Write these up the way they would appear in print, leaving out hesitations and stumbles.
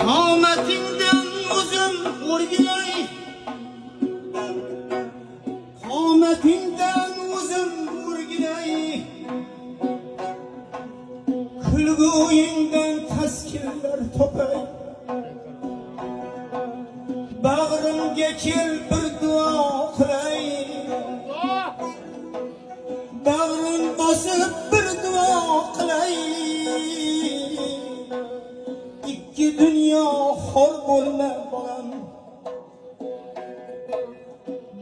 Qomatingdan o'zim o'rgilay, qomatingdan o'zim o'rgilay, kulguyingdan taskinlar topay, bag'rimga kel bir duo qilay, bag'rim bosib bir duo qilay. İki dünya xor bo'lma bolam,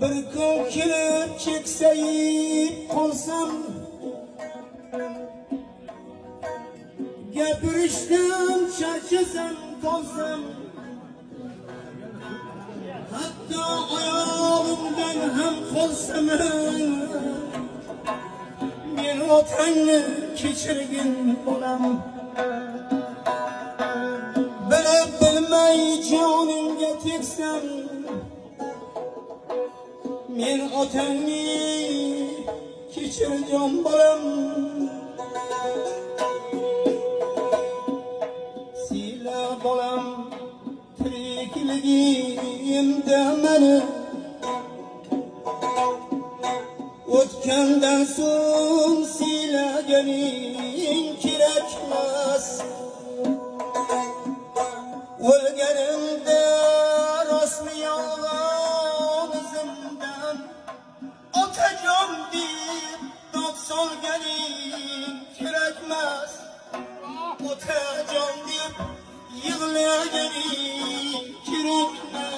bir kun kelib keksayib qolsam, gapirishdan charchasam qolsam, hatto oyog'imdan ham qolsam, men otangni kechirgin bolam. Bilib bilmay jonimga tegsam, men otangni kechir jon bolam. Sila bolam tirikligimda meni, o'tgandan so'ng siylaganing kerakmas. O'lganimda rostmi yolg'on izimdan otajon deb dod solganing kerakmas. Otajon deb yig'laganing kerakmas.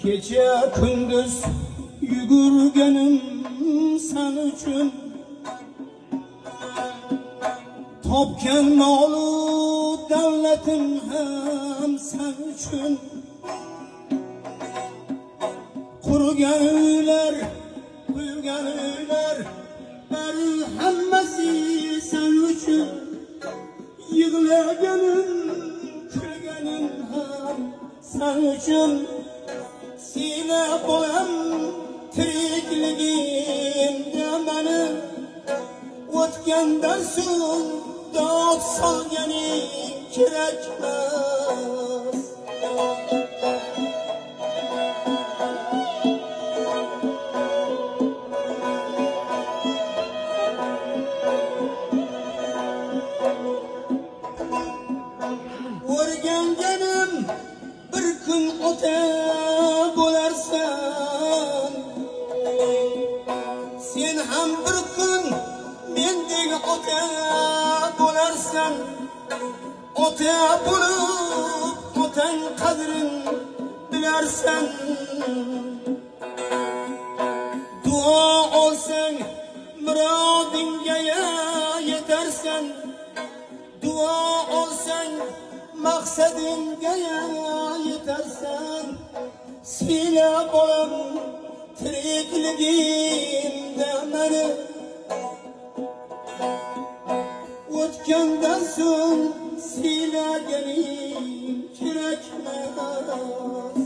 Gece gündüz yugurganim sen üçün, topgan molu davlatim ham sen üçün, qurgan uylar, quygan uylar, bari hammasi sen üçün. Yig'laganim, kulganim ham sen üçün. Sila bolam tirikligimda meni, o'tgandan so'ng dod solganing kerakmas. O'rganganim bir kun ota bo'larsan, sen ham bir kun mendek ota bo'larsan. Ota bo'lib otang qadrin bilarsan. Duo olsang murodingga yetarsan. Duo olsang maqsadingga yetarsan. Sila bolam tirikligimda meni, o'tgandan so'ng siylaganing kerakmas.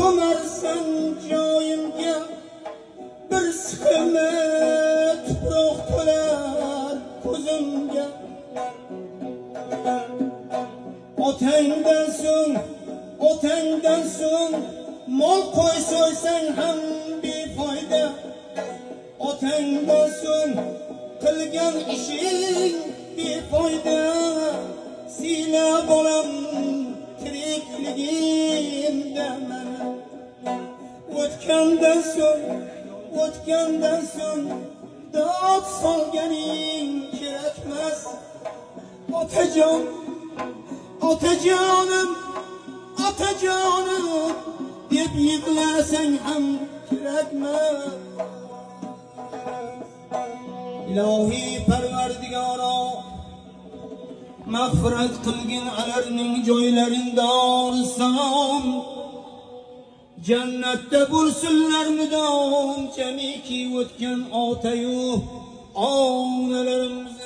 Ko'marsan joyimga, bir siqilma tuproq to'lar ko'zimga. Otangdan so'ng mol qo'y so'ysang ham befoyda. Otangdan so'ng qilgan ishing befoyda. Sila bolam tirikligimda o'tgandan so'ng dod solganing kerakmas. Otajonim deb yig'lasang ham kerakmas. İlahi Parvardigoro, mağfiret qilgin alarning joylarida olsam, jannatda bo'lsinlar mudom, jamiki o'tgan otayu onalarimiz.